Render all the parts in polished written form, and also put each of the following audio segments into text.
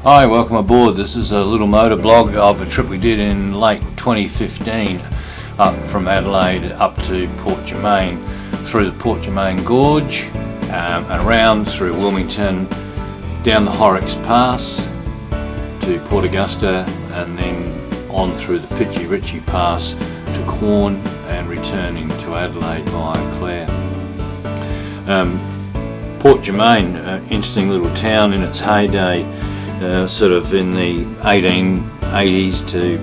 Hi, welcome aboard. This is a little motor blog of a trip we did in late 2015 up from Adelaide up to Port Germain, through the Port Germain Gorge, around through Wilmington, down the Horrocks Pass to Port Augusta, and then on through the Pitchy Ritchie Pass to Quorn and returning to Adelaide via Clare. Port Germain, interesting little town in its heyday, sort of in the 1880s to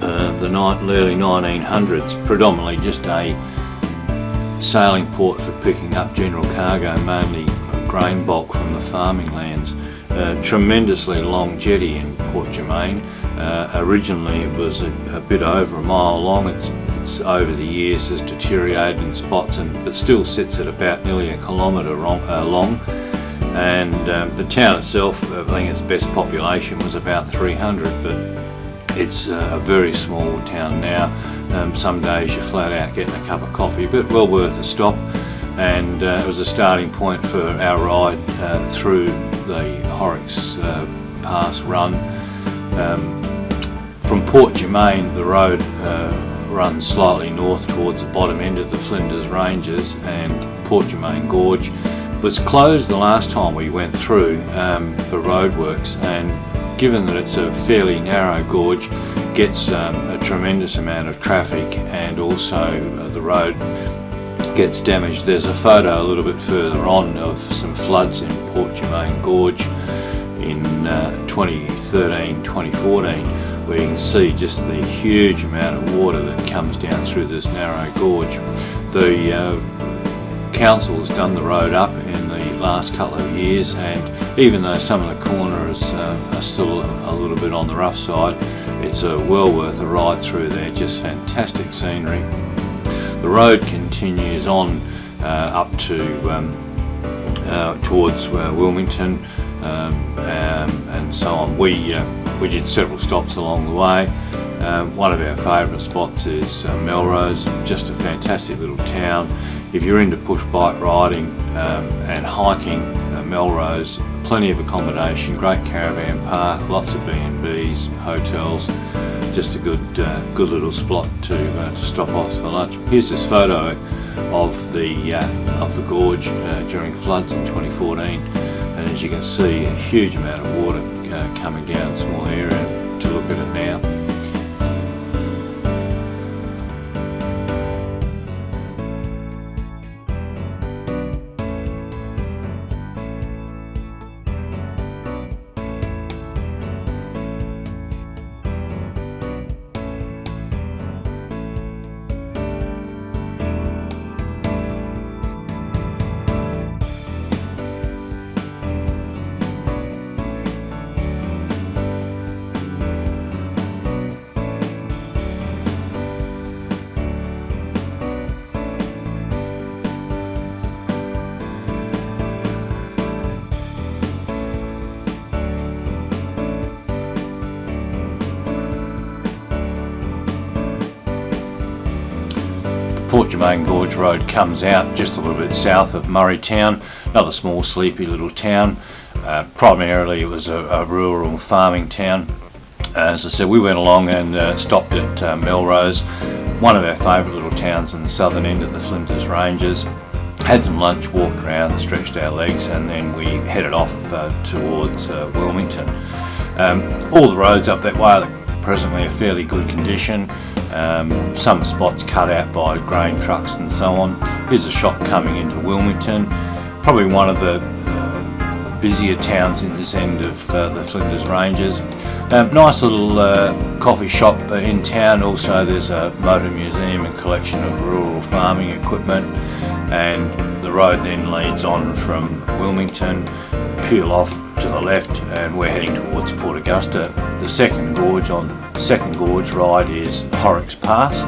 the early 1900s, predominantly just a sailing port for picking up general cargo, mainly grain bulk from the farming lands. Tremendously long jetty in Port Germain. Originally it was a bit over a mile long. It's over the years has deteriorated in spots, but still sits at about nearly a kilometre long. And the town itself, I think its best population was about 300, but it's a very small town now. Some days you're flat out getting a cup of coffee, but well worth a stop. And it was a starting point for our ride through the Horrocks Pass run. From Port Germain, the road runs slightly north towards the bottom end of the Flinders Ranges, and Port Germain Gorge was closed the last time we went through for roadworks, and given that it's a fairly narrow gorge, gets a tremendous amount of traffic, and also the road gets damaged. There's a photo a little bit further on of some floods in Port Germain Gorge in 2013-2014, where you can see just the huge amount of water that comes down through this narrow gorge. The council has done the road up in the last couple of years, and even though some of the corners are still a little bit on the rough side, it's well worth a ride through there. Just fantastic scenery. The road continues on up to towards Wilmington and so on. We did several stops along the way. One of our favourite spots is Melrose, just a fantastic little town. If you're into push bike riding and hiking, Melrose, plenty of accommodation, great caravan park, lots of B&Bs, hotels, just a good little spot to stop off for lunch. Here's this photo of the gorge during floods in 2014, and as you can see, a huge amount of water coming down a small area to look at it now. Port Germain Gorge Road comes out just a little bit south of Murraytown, another small sleepy little town. Primarily it was a rural farming town. As I said, we went along and stopped at Melrose, one of our favourite little towns in the southern end of the Flinders Ranges. Had some lunch, walked around, stretched our legs, and then we headed off towards Wilmington. All the roads up that way are presently in fairly good condition. Some spots cut out by grain trucks and so on. Here's a shot coming into Wilmington, probably one of the busier towns in this end of the Flinders Ranges. Nice little coffee shop in town. Also there's a motor museum and collection of rural farming equipment, and the road then leads on from Wilmington, peel off to the left, and we're heading towards Port Augusta. The second gorge ride is Horrocks Pass.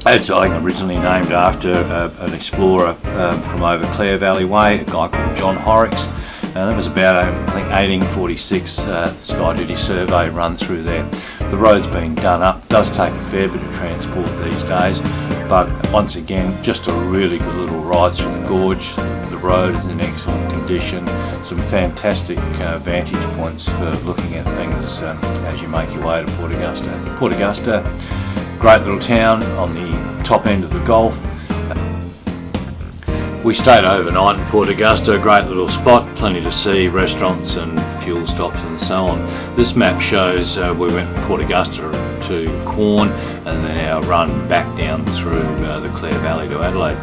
It's I think originally named after an explorer from over Clare Valley Way, a guy called John Horrocks. That was about, I think, 1846. This guy did his survey run through there. The road's been done up, does take a fair bit of transport these days, but once again, just a really good little ride through the gorge. The road is in excellent condition. Some fantastic vantage points for looking at things as you make your way to Port Augusta. Port Augusta, great little town on the top end of the Gulf. We stayed overnight in Port Augusta, a great little spot, plenty to see, restaurants and fuel stops and so on. This map shows we went from Port Augusta to Quorn and then our run back down through the Clare Valley to Adelaide.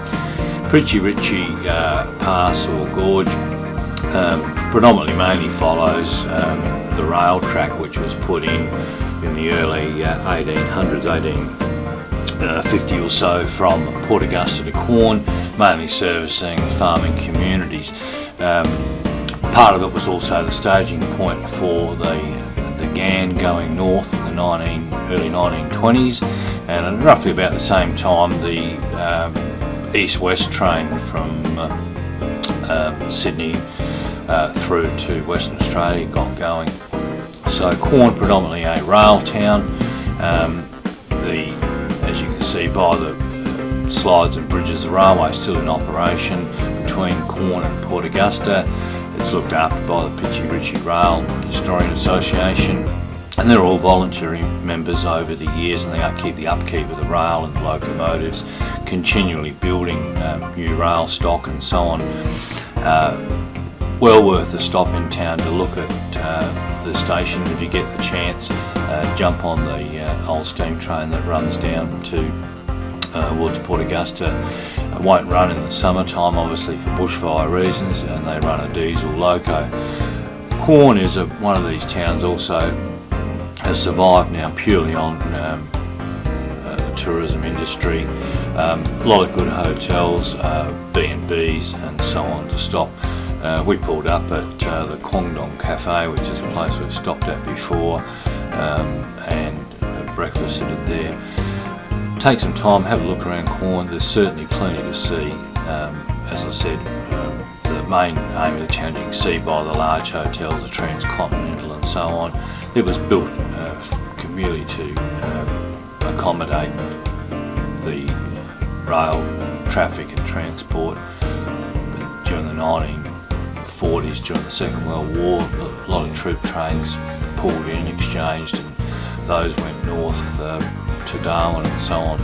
Pritchie Ritchie Pass or Gorge predominantly mainly follows the rail track which was put in the early 1800s, 1850 or so, from Port Augusta to Quorn, mainly servicing farming communities. Part of it was also the staging point for the GAN going north in the early 1920s, and at roughly about the same time the east-west train from Sydney through to Western Australia got going. So Quorn predominantly a rail town. As you can see by the slides and bridges, the railway is still in operation between Quorn and Port Augusta. It's looked after by the Pritchie Ritchie Rail Historian Association, and they're all voluntary members over the years, and they keep the upkeep of the rail and the locomotives, continually building new rail stock and so on. Well worth a stop in town to look at the station if you get the chance. Jump on the old steam train that runs down towards Port Augusta. It won't run in the summertime, obviously for bushfire reasons, and they run a diesel loco. Quorn is one of these towns also has survived now purely on the tourism industry. A lot of good hotels, B&Bs and so on to stop. We pulled up at the Kwangdong Cafe, which is a place we've stopped at before, and breakfasted there. Take some time, have a look around Quorn. There's certainly plenty to see. As I said, the main aim of the town, you can see by the large hotels, the Transcontinental and so on. It was built merely to accommodate the rail traffic and transport. But during the 1940s, during the Second World War, a lot of troop trains pulled in, exchanged, and those went north to Darwin and so on.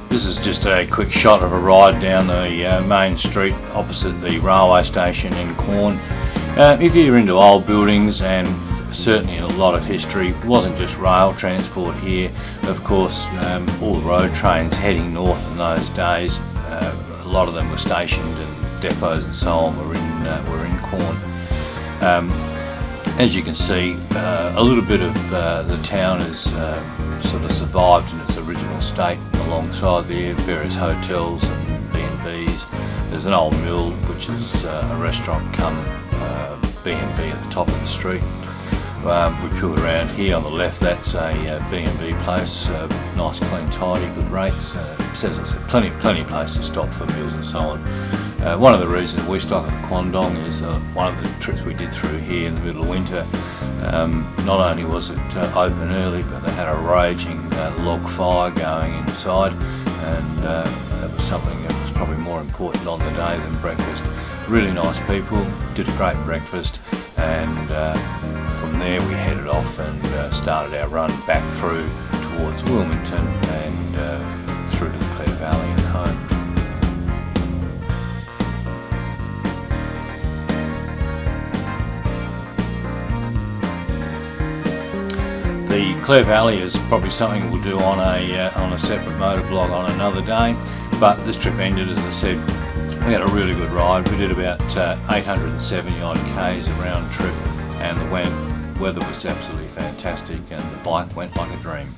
This is just a quick shot of a ride down the main street opposite the railway station in Quorn. If you're into old buildings, and certainly a lot of history, it wasn't just rail transport here. Of course, all the road trains heading north in those days, a lot of them were stationed and depots and so on were in Quorn. As you can see, a little bit of the town has sort of survived in its original state alongside the various hotels and B&Bs. There's an old mill which is a restaurant come B&B at the top of the street. We pulled around here on the left, that's a B&B place, nice, clean, tidy, good rates. As I said, plenty of places to stop for meals and so on. One of the reasons we stock at Kwangdong is one of the trips we did through here in the middle of winter. Not only was it open early, but they had a raging log fire going inside, and it was something that was probably more important on the day than breakfast. Really nice people, did a great breakfast, and from there we headed off and started our run back through towards Wilmington and through to the Clare Valley and home. The Clare Valley is probably something we'll do on a separate motor blog on another day, but this trip ended, as I said, we had a really good ride. We did about 870 odd Ks a round trip, and the weather was absolutely fantastic and the bike went like a dream.